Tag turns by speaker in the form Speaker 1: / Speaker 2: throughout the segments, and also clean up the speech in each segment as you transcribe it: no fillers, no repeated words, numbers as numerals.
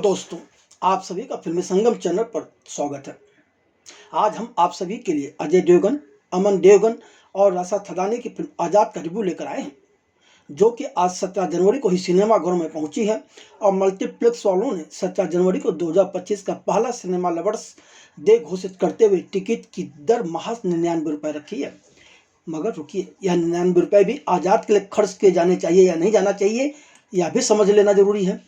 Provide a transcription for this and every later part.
Speaker 1: दोस्तों, आप सभी का फिल्मी संगम चैनल पर स्वागत है। आज हम आप सभी के लिए अजय देवगन, अमन देवगन और राशा थदानी की फिल्म आज़ाद का रिव्यू लेकर आए हैं, जो कि आज 17 जनवरी को ही सिनेमाघरों में पहुंची है और मल्टीप्लेक्स वालों ने 17 जनवरी को 2025 का पहला सिनेमा लवर्स डे घोषित करते हुए टिकट की दर महज 99 रुपये रखी है। मगर रुकिए, यह 99 रुपये भी आज़ाद के लिए खर्च किए जाने चाहिए या नहीं जाना चाहिए, यह भी समझ लेना जरूरी है।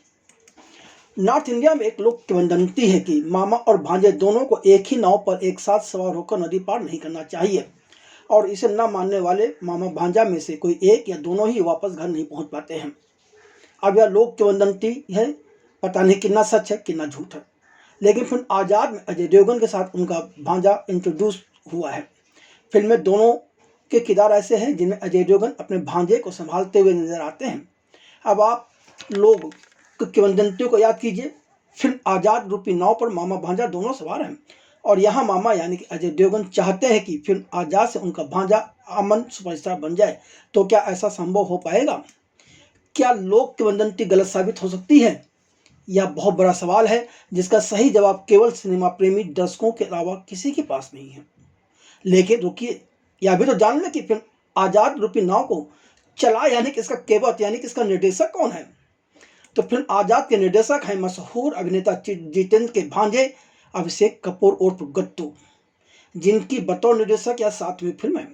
Speaker 1: नॉर्थ इंडिया में एक लोक किंवदंती है कि मामा और भांजे दोनों को एक ही नाव पर एक साथ सवार होकर नदी पार नहीं करना चाहिए और इसे न मानने वाले मामा भांजा में से कोई एक या दोनों ही वापस घर नहीं पहुंच पाते हैं। अब यह लोक किंवदंती है, पता नहीं कितना सच है कितना झूठ है, लेकिन फिल्म आज़ाद में अजय देवगन के साथ उनका भांजा इंट्रोड्यूस हुआ है। फिल्म में दोनों के किरदार ऐसे हैं जिनमें अजय देवगन अपने भांजे को संभालते हुए नजर आते हैं। अब आप लोग किंवदंतियों को याद कीजिए। फिल्म आज़ाद रूपी नाव पर मामा भांजा दोनों सवार हैं और यहाँ मामा यानी कि अजय देवगन चाहते हैं कि फिल्म आज़ाद से उनका भांजा अमन सुपरस्टार बन जाए। तो क्या ऐसा संभव हो पाएगा? क्या लोक किंवदंती गलत साबित हो सकती है? यह बहुत बड़ा सवाल है जिसका सही जवाब केवल सिनेमा प्रेमी दर्शकों के अलावा किसी के पास नहीं है। लेकिन रुकिए, यह भी तो जान लें कि फिल्म आज़ाद रूपी नाव को चला यानी कि इसका केवट यानी कि इसका निर्देशक कौन है। तो फिल्म आज़ाद के निर्देशक हैं मशहूर अभिनेता जितेंद्र के भांजे अभिषेक कपूर उर्फ गट्टू, जिनकी बतौर निर्देशक यह 7वीं फिल्म है।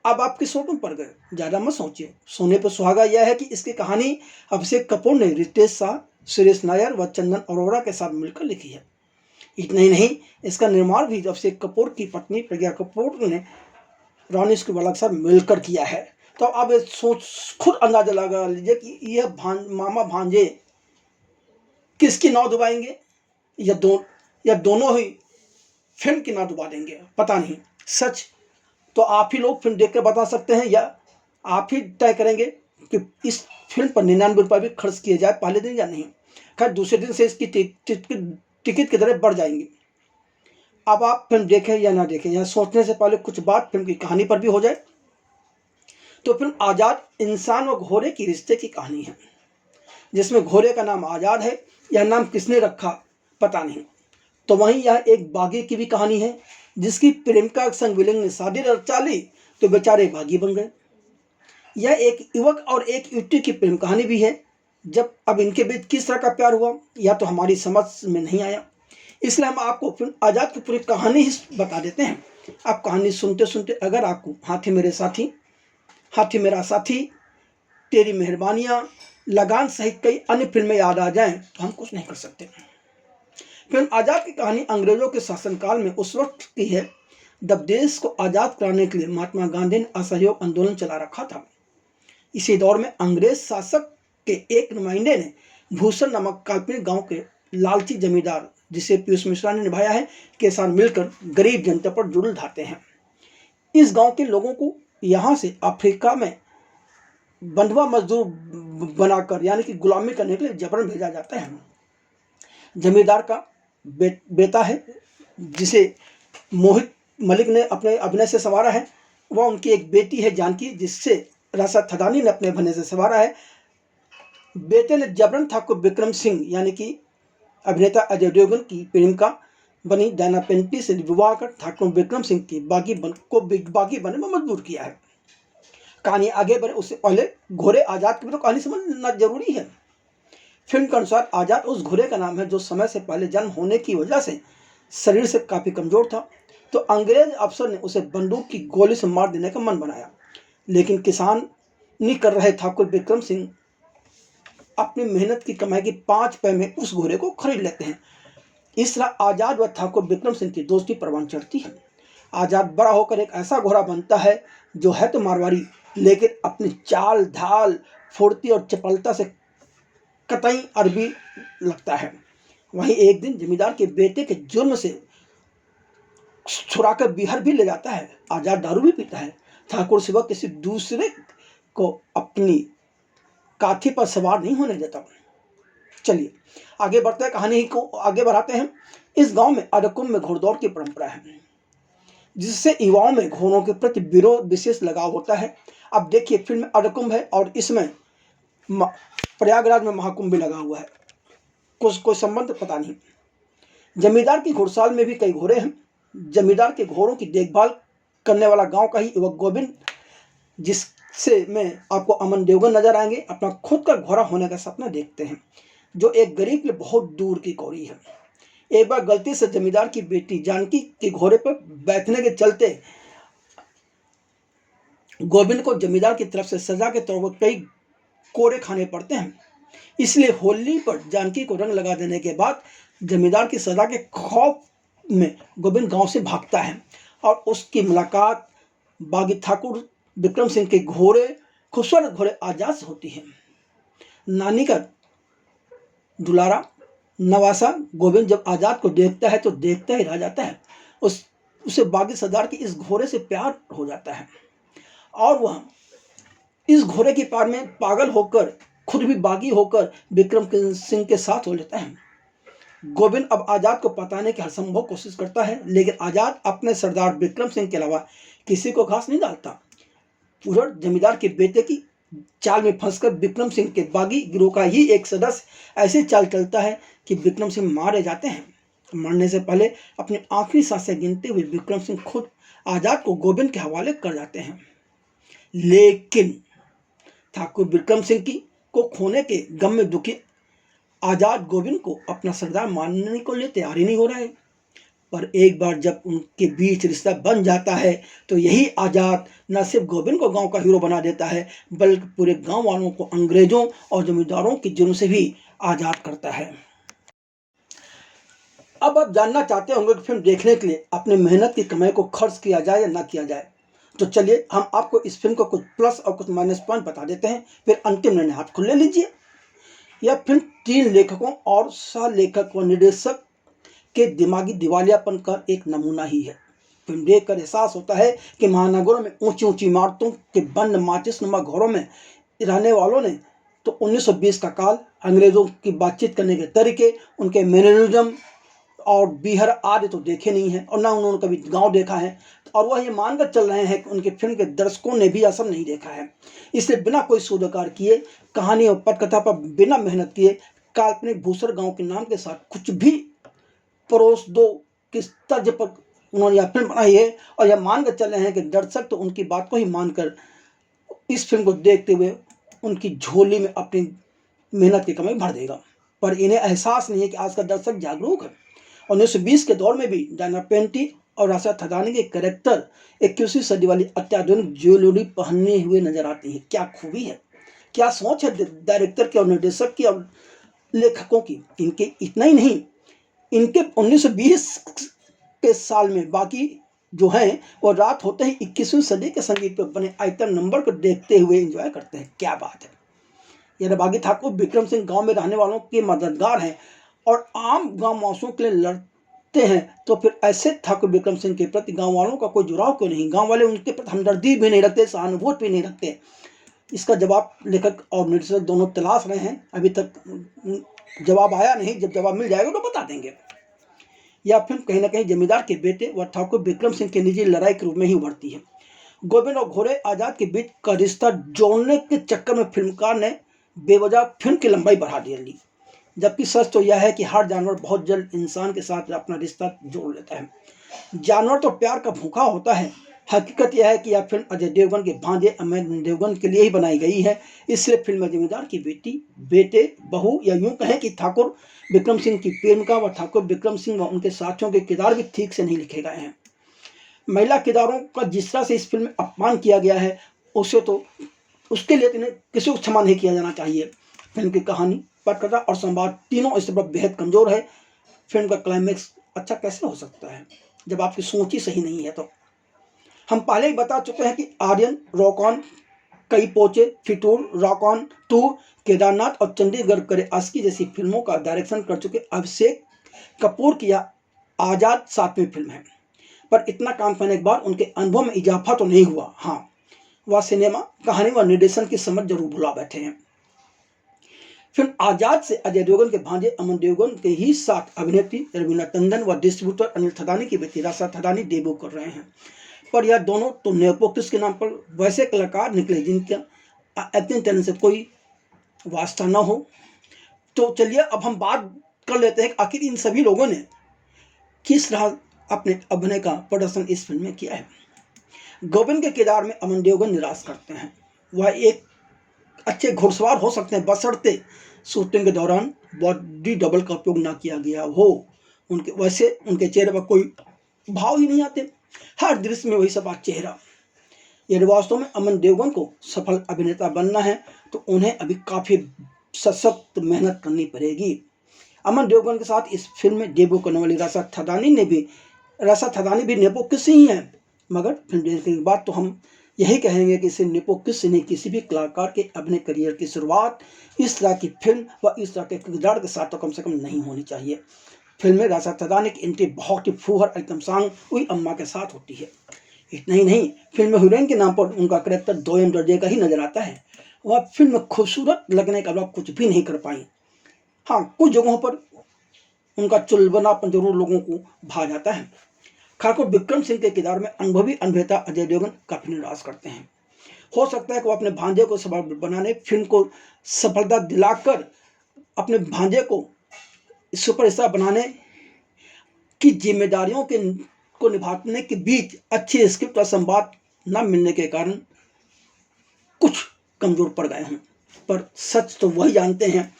Speaker 1: अब आप किस सोच में पड़ गए? ज़्यादा मत सोचिए, सोने पर सुहागा यह है कि इसकी कहानी अभिषेक कपूर ने रितेश शाह, सुरेश नायर व चंदन अरोड़ा के साथ मिलकर लिखी है। इतना ही नहीं, इसका निर्माण भी अभिषेक कपूर की पत्नी प्रज्ञा कपूर ने रानी स्क्रूवाला के साथ मिलकर किया है। तो अब ये सोच खुद अंदाजा लगा लीजिए कि यह मामा भांजे किसकी नाव डुबाएंगे या दोनों ही फिल्म की नाव डुबा देंगे, पता नहीं। सच तो आप ही लोग फिल्म देख कर बता सकते हैं या आप ही तय करेंगे कि इस फिल्म पर 99 रुपये भी खर्च किए जाए पहले दिन या नहीं। खैर, दूसरे दिन से इसकी टिकट की दरें बढ़ जाएंगी। अब आप फिल्म देखें या ना देखें, यह सोचने से पहले कुछ बात फिल्म की कहानी पर भी हो जाए। तो फिल्म आज़ाद इंसान व घोड़े की रिश्ते की कहानी है, जिसमें घोड़े का नाम आज़ाद है। यह नाम किसने रखा पता नहीं। तो वहीं यह एक बागी की भी कहानी है, जिसकी प्रेमिका के संग विलेन ने शादी रचा ली तो बेचारे बागी बन गए। यह एक युवक और एक युवती की प्रेम कहानी भी है। जब अब इनके बीच किस तरह का प्यार हुआ यह तो हमारी समझ में नहीं आया, इसलिए हम आपको फिल्म आज़ाद की पूरी कहानी ही बता देते हैं। अब कहानी सुनते सुनते अगर आपको हाथी मेरा साथी, तेरी मेहरबानियाँ, लगान सहित कई अन्य फिल्में याद आ जाएं तो हम कुछ नहीं कर सकते। फिल्म आज़ाद की कहानी अंग्रेजों के शासनकाल में उस वक्त की है जब देश को आज़ाद कराने के लिए महात्मा गांधी ने असहयोग आंदोलन चला रखा था। इसी दौर में अंग्रेज शासक के एक नुमाइंदे ने भूषण नामक काल्पनिक गांव के लालची जमींदार, जिसे पीयूष मिश्रा ने निभाया है, के साथ मिलकर गरीब जनता पर जुल्म ढाते हैं। इस गांव के लोगों को यहाँ से अफ्रीका में बंधुआ मजदूर बनाकर यानी कि गुलामी करने के लिए जबरन भेजा जाता है। जमींदार का बेटा है, जिसे मोहित मलिक ने अपने अभिनय से संवारा है, वह उनकी एक बेटी है जानकी, जिससे राशा थदानी ने अपने अभिनय से संवारा है। बेटे ने जबरन ठाकुर विक्रम सिंह यानी कि अभिनेता अजय देवगन की प्रेमिका बनी डायना पेंटी से विवाह कर ठाकुर विक्रम सिंह की बागी बनने में मजबूर किया है। कहानी आगे बढ़े उससे पहले घोड़े आज़ाद की भी तो कहानी समझना जरूरी है। फिल्म के अनुसार आज़ाद उस घोड़े का नाम है जो समय से पहले जन्म होने की वजह से शरीर से काफ़ी कमज़ोर था। तो अंग्रेज अफसर ने उसे बंदूक की गोली से मार देने का मन बनाया, लेकिन किसानी कर रहे ठाकुर विक्रम सिंह अपनी मेहनत की कमाई की 5 पैसे में उस घोड़े को खरीद लेते हैं। इस तरह आज़ाद व ठाकुर विक्रम सिंह की दोस्ती परवान चढ़ती है। आज़ाद बड़ा होकर एक ऐसा घोड़ा बनता है जो है तो मारवाड़ी, लेकिन अपनी चाल ढाल, फुर्ती और चपलता से कतई अरबी लगता है। वहीं एक दिन जमींदार के बेटे के जुर्म से छुड़ाकर बिहार भी ले जाता है। आज़ाद दारू भी पीता है। ठाकुर सिवा किसी दूसरे को अपनी काठी पर सवार नहीं होने देता। चलिए आगे बढ़ते हैं, कहानी को आगे बढ़ाते हैं। इस गांव में अरकुम में घोड़दौड़ की परंपरा है, जिससे युवाओं में घोड़ों के प्रति विरोध विशेष लगाव होता है। अब देखिए, फिल्म अरकुम है और इसमें प्रयागराज में महाकुंभ भी लगा हुआ है। कोई संबंध पता नहीं। जमींदार की घुड़साल में भी कई घोड़े हैं। जमींदार के घोड़ों की देखभाल करने वाला गांव का ही युवक गोविंद, जिससे में आपको अमन देवगन नजर आएंगे, अपना खुद का घोड़ा होने का सपना देखते हैं, जो एक गरीब के लिए बहुत दूर की कौड़ी है। एक बार गलती से जमींदार की बेटी जानकी के घोड़े पर बैठने के चलते गोविंद को जमींदार की तरफ से सजा के तौर पर कई कोड़े खाने पड़ते हैं। इसलिए होली पर जानकी को रंग लगा देने के बाद जमींदार की सजा के खौफ में गोविंद गांव से भागता है और उसकी मुलाकात बागी ठाकुर विक्रम सिंह के घोड़े खूबसूरत घोड़े आजाद से होती है। नानी का दुलारा नवासा गोविंद जब आजाद को देखता है तो देखता ही रह जाता है। उसे बागी सरदार के इस घोड़े से प्यार हो जाता है और वह इस घोड़े की पार में पागल होकर खुद भी बागी होकर विक्रम सिंह के साथ हो लेता है। गोविंद अब आजाद को पताने की हरसंभव कोशिश करता है, लेकिन आजाद अपने सरदार विक्रम सिंह के अलावा किसी को घास नहीं डालता। पूरा जमींदार के बेटे की चाल में फंसकर विक्रम सिंह के बागी गिरोह का ही एक सदस्य ऐसी चाल चलता है कि विक्रम सिंह मारे जाते हैं। मरने से पहले अपनी आखिरी सांसें गिनते हुए विक्रम सिंह खुद आजाद को गोविंद के हवाले कर जाते हैं। लेकिन ठाकुर विक्रम सिंह को खोने के गम में दुखी आजाद गोविंद को अपना सरदार मानने को लिए तैयार ही नहीं हो रहा है। पर एक बार जब उनके बीच रिश्ता बन जाता है तो यही आजाद न सिर्फ गोविंद को गांव का हीरो बना देता है, बल्कि पूरे गांव वालों को अंग्रेजों और जमींदारों के जुर्म से भी आजाद करता है। अब आप जानना चाहते होंगे कि फिल्म देखने के लिए अपनी मेहनत की कमाई को खर्च किया जाए या ना किया जाए, तो चलिए हम आपको इस फिल्म को कुछ प्लस और कुछ माइनस पॉइंट बता देते हैं, फिर अंतिम निर्णय हाथ खुद ले लीजिए। यह फिल्म 3 लेखकों और सह लेखक व निर्देशक के दिमागी दिवालियापन का एक नमूना ही है। फिल्म देखकर एहसास होता है कि महानगरों में ऊंची ऊंची इमारतों के बंद माचिसनुमा घरों में रहने वालों ने तो 1920 का काल, अंग्रेजों की बातचीत करने के तरीके, उनके मैनरिज्म और बीहर आदि तो देखे नहीं है और ना उन्होंने कभी गांव देखा है, और वह ये मानकर चल रहे हैं कि उनके फिल्म के दर्शकों ने भी असर नहीं देखा है। इसलिए बिना कोई शोधकार किए, कहानी और पटकथा पर बिना मेहनत किए, काल्पनिक भूसर गांव के नाम के साथ कुछ भी परोस दो किस तर्ज पर उन्होंने यह फिल्म बनाई है, और यह मानकर चल रहे हैं कि दर्शक तो उनकी बात को ही मानकर इस फिल्म को देखते हुए उनकी झोली में अपनी मेहनत की कमाई भर देगा। पर इन्हें एहसास नहीं है कि आज का दर्शक जागरूक है। 1920 के दौर में भी डायना पेंटी और राशा थदानी के कैरेक्टर 21वीं सदी वाली अत्याधुनिक ज्वेलरी पहने हुए नजर आती है। क्या खूबी है, क्या सोच है डायरेक्टर की और निर्देशक की और लेखकों की। इनके इतना ही नहीं, इनके 1920 के साल में बाकी जो हैं वो रात होते ही 21वीं सदी के संगीत पर बने आइटम नंबर को देखते हुए एंजॉय करते हैं। क्या बात है। यह बागी ठाकुर विक्रम सिंह गांव में रहने वालों के मददगार हैं और आम गांव वासियों के लिए लड़ते हैं, तो फिर ऐसे ठाकुर विक्रम सिंह के प्रति गांव वालों का कोई जुड़ाव क्यों नहीं? गांव वाले उनके प्रति हमदर्दी भी नहीं रखते, सहानुभूति भी नहीं रखते। इसका जवाब लेखक और निर्देशक दोनों तलाश रहे हैं, अभी तक जवाब आया नहीं। जब जवाब मिल जाएगा तो बता देंगे। यह फिल्म कहीं ना कहीं जमींदार के बेटे व ठाकुर विक्रम सिंह की निजी लड़ाई के रूप में ही उभरती है। गोविंद और घोड़े आजाद के बीच का रिश्ता जोड़ने के चक्कर में फिल्मकार ने बेवजह फिल्म की लंबाई बढ़ा दी, जबकि सच तो यह है कि हर जानवर बहुत जल्द इंसान के साथ अपना रिश्ता जोड़ लेता है। जानवर तो प्यार का भूखा होता है। हकीकत यह है कि यह फिल्म अजय देवगन के भांजे अमन देवगन के लिए ही बनाई गई है। इसलिए फिल्म में जमींदार की बेटी, बेटे, बहू या यूं कहें कि ठाकुर विक्रम सिंह की प्रेमिका व ठाकुर विक्रम सिंह व उनके साथियों के किरदार भी ठीक से नहीं लिखे गए हैं। महिला किरदारों का जिस तरह से इस फिल्म में अपमान किया गया है, उसके लिए इन्हें किसी को क्षमा नहीं किया जाना चाहिए। फिल्म की कहानी, पटकथा और संवाद तीनों इस तरफ बेहद कमजोर है। फिल्म का क्लाइमैक्स अच्छा कैसे हो सकता है जब आपकी सोच ही सही नहीं है? तो हम पहले ही बता चुके हैं कि आर्यन, रॉक ऑन, कई पोचे, फितूर, रॉक ऑन 2, केदारनाथ और चंडीगढ़ करे आस्की जैसी फिल्मों का डायरेक्शन कर चुके अभिषेक कपूर की आजाद 7वीं फिल्म है। पर इतना काम करने के बाद उनके अनुभव में इजाफा तो नहीं हुआ। हाँ, वह सिनेमा, कहानी व निर्देशन की समझ जरूर भुला बैठे हैं। फिल्म आजाद से अजय देवगन के भांजे अमन देवगन के ही साथ अभिनेत्री रवीना टंडन व डिस्ट्रीब्यूटर अनिल थदानी की बेटी राशा थदानी डेब्यू कर रहे हैं। पर यह दोनों तो नेपोटिस्ट के नाम पर वैसे कलाकार निकले जिनका एक्टिंग टैलेंट से कोई वास्ता न हो। तो चलिए अब हम बात कर लेते हैं कि आखिर इन सभी लोगों ने किस तरह अपने अभिनय का प्रदर्शन इस फिल्म में किया है। गोविंद के किरदार में अमन देओगन निराश करते हैं। वह एक अच्छे घुड़सवार हो सकते हैं बशर्ते शूटिंग के दौरान बॉडी डबल का उपयोग ना किया गया हो। उनके चेहरे पर कोई भाव ही नहीं आते, हर दृश्य में वही सपा चेहरा। यदि वास्तव में अमन देओगन को सफल अभिनेता बनना है तो उन्हें अभी काफ़ी सशक्त मेहनत करनी पड़ेगी। अमन देओगन के साथ इस फिल्म में डेब्यू करने वाली रसा थदानी भी नेपोकिस ही हैं, मगर फिल्म देखने के बाद तो हम यही कहेंगे कि इसे नेपोकिस नहीं, किसी भी कलाकार के अपने करियर की शुरुआत इस तरह की फिल्म व इस तरह के किरदार के साथ तो कम से कम नहीं होनी चाहिए। फिल्म में रसा थदानी की एंट्री बहुत ही फूहर आइटम सॉन्ग हुई अम्मा के साथ होती है। इतना ही नहीं, फिल्म में हीरोइन के नाम पर उनका कैरेक्टर दोयम दर्जे का ही नजर आता है। वह फिल्म में खूबसूरत लगने का अलावा कुछ भी नहीं कर पाई। हाँ, कुछ जगहों पर उनका चुलबनापन जरूर लोगों को भा जाता है। ठाकुर विक्रम सिंह के किरदार में अनुभवी अभिनेता अजय देवगन काफी निराश करते हैं। हो सकता है कि वो अपने भांजे को सफल बनाने, फिल्म को सफलता दिलाकर अपने भांजे को सुपरस्टार बनाने की जिम्मेदारियों को निभाने के बीच अच्छी स्क्रिप्ट और संवाद न मिलने के कारण कुछ कमजोर पड़ गए हों। पर सच तो वही जानते हैं,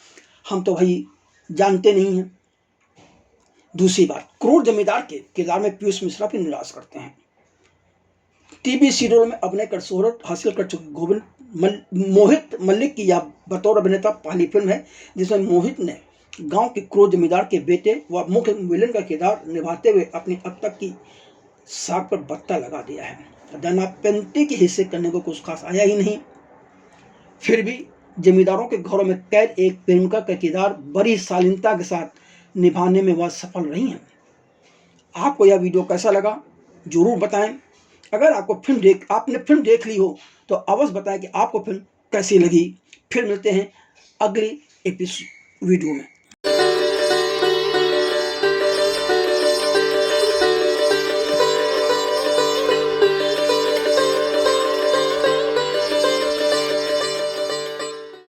Speaker 1: हम तो वही जानते नहीं हैं। दूसरी बात, क्रूर जमींदार के किरदार में पीयूष मिश्रा भी निराश करते हैं। टीवी सीरियल में अभिनय कर शोहरत हासिल कर चुके मोहित मल्लिक की यह बतौर अभिनेता पहली फिल्म है जिसमें मोहित ने गांव के क्रूर जमींदार के बेटे व मुख्य विलेन का किरदार निभाते हुए अपनी अब तक की साख पर बत्ता लगा दिया है। दाना पेंटी के हिस्से करने को कुछ खास आया ही नहीं। फिर भी जमींदारों के घरों में कैद एक प्रेमिका का किरदार बड़ी शालीनता के साथ निभाने में वह सफल रही हैं। आपको यह वीडियो कैसा लगा जरूर बताएं। अगर आपने फिल्म देख ली हो तो अवश्य बताएं कि आपको फिल्म कैसी लगी। फिर मिलते हैं अगली वीडियो में।